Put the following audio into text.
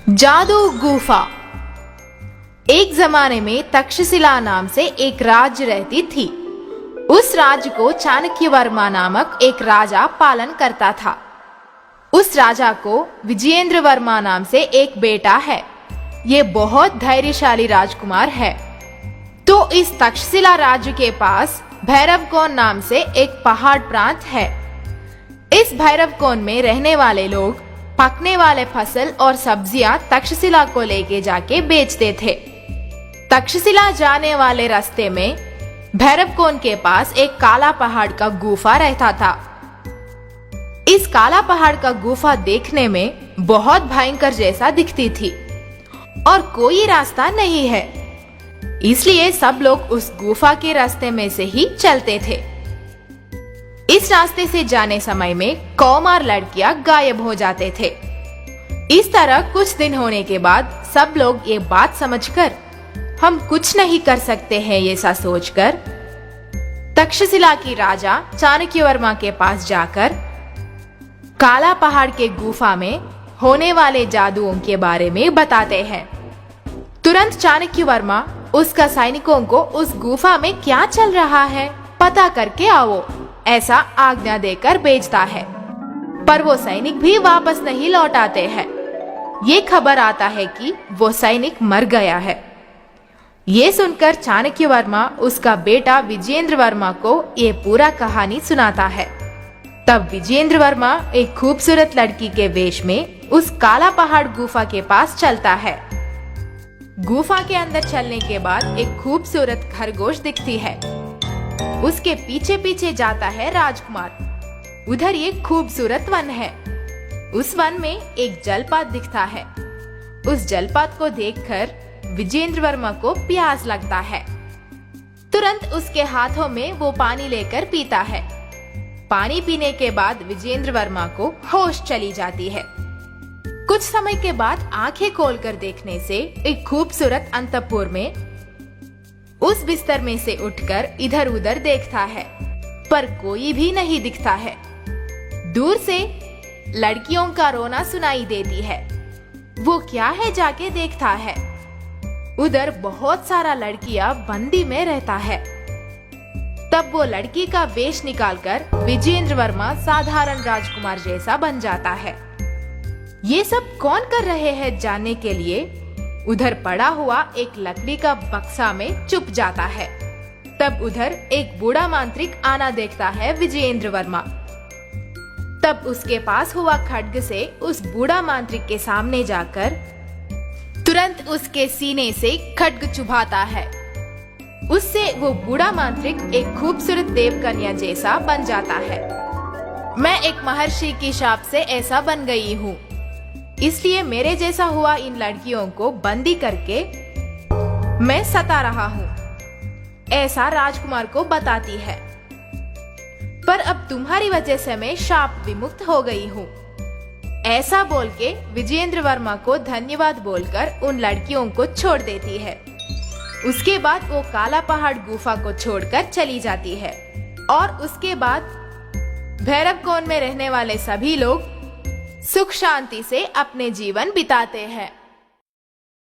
जादू गुफा। एक जमाने में तक्षशिला नाम से एक राज्य रहती थी। उस राज्य को चाणक्य वर्मा नामक एक राजा पालन करता था। उस राजा को विजयेंद्र वर्मा नाम से एक बेटा है। ये बहुत धैर्यशाली राजकुमार है। तो इस तक्षशिला राज्य के पास भैरवकोन नाम से एक पहाड़ प्रांत है। इस भैरवकोन में रहने वाले लोग पकने वाले फसल और सब्जियां तक्षशिला को लेके जाके बेचते थे। तक्षशिला जाने वाले रास्ते में भैरवकोन के पास एक काला पहाड़ का गुफा रहता था। इस काला पहाड़ का गुफा देखने में बहुत भयंकर जैसा दिखती थी और कोई रास्ता नहीं है, इसलिए सब लोग उस गुफा के रास्ते में से ही चलते थे। इस रास्ते से जाने समय में कौमार लड़कियां गायब हो जाते थे। इस तरह कुछ दिन होने के बाद सब लोग ये बात समझकर हम कुछ नहीं कर सकते हैं ऐसा सोचकर तक्षशिला की राजा चाणक्य वर्मा के पास जाकर काला पहाड़ के गुफा में होने वाले जादुओं के बारे में बताते हैं। तुरंत चाणक्य वर्मा उसका सैनिकों को उस गुफा में क्या चल रहा है पता करके आओ ऐसा आज्ञा देकर भेजता है, पर वो सैनिक भी वापस नहीं लौट आते हैं। ये खबर आता है कि वो सैनिक मर गया है। ये सुनकर चाणक्य वर्मा उसका बेटा विजयेंद्र वर्मा को ये पूरा कहानी सुनाता है। तब विजयेंद्र वर्मा एक खूबसूरत लड़की के वेश में उस काला पहाड़ गुफा के पास चलता है। गुफा के अंदर चलने के बाद एक खूबसूरत खरगोश दिखती है। उसके पीछे पीछे जाता है राजकुमार। उधर एक खूबसूरत वन है। उस वन में एक जलपात दिखता है। उस जलपात को देखकर विजयेंद्र वर्मा को प्यास लगता है। तुरंत उसके हाथों में वो पानी लेकर पीता है। पानी पीने के बाद विजयेंद्र वर्मा को होश चली जाती है। कुछ समय के बाद आंखें खोलकर देखने से एक खूबसूरत अंतपुर में उस बिस्तर में से उठकर इधर उधर देखता है, पर कोई भी नहीं दिखता है। दूर से लड़कियों का रोना सुनाई देती है। वो क्या है जाके देखता है। उधर बहुत सारा लड़कियां बंदी में रहता है। तब वो लड़की का वेश निकालकर विजयेंद्र वर्मा साधारण राजकुमार जैसा बन जाता है। ये सब कौन कर रहे हैं जानने के लिए उधर पड़ा हुआ एक लकड़ी का बक्सा में छुप जाता है। तब उधर एक बूढ़ा मांत्रिक आना देखता है विजयेंद्र वर्मा। तब उसके पास हुआ खड्ग से उस बूढ़ा मांत्रिक के सामने जाकर तुरंत उसके सीने से खड्ग चुभाता है। उससे वो बूढ़ा मांत्रिक एक खूबसूरत देवकन्या जैसा बन जाता है। मैं एक महर्षि की शाप से ऐसा बन गई हूँ, इसलिए मेरे जैसा हुआ इन लड़कियों को बंदी करके मैं सता रहा हूँ, ऐसा राजकुमार को बताती है। पर अब तुम्हारी वजह से मैं शाप विमुक्त हो गई हूँ। ऐसा बोल के विजयेंद्र वर्मा को धन्यवाद बोलकर उन लड़कियों को छोड़ देती है। उसके बाद वो काला पहाड़ गुफा को छोड़कर चली जाती है और उसके बाद भैरवकोन में रहने वाले सभी लोग सुख शांति से अपने जीवन बिताते हैं।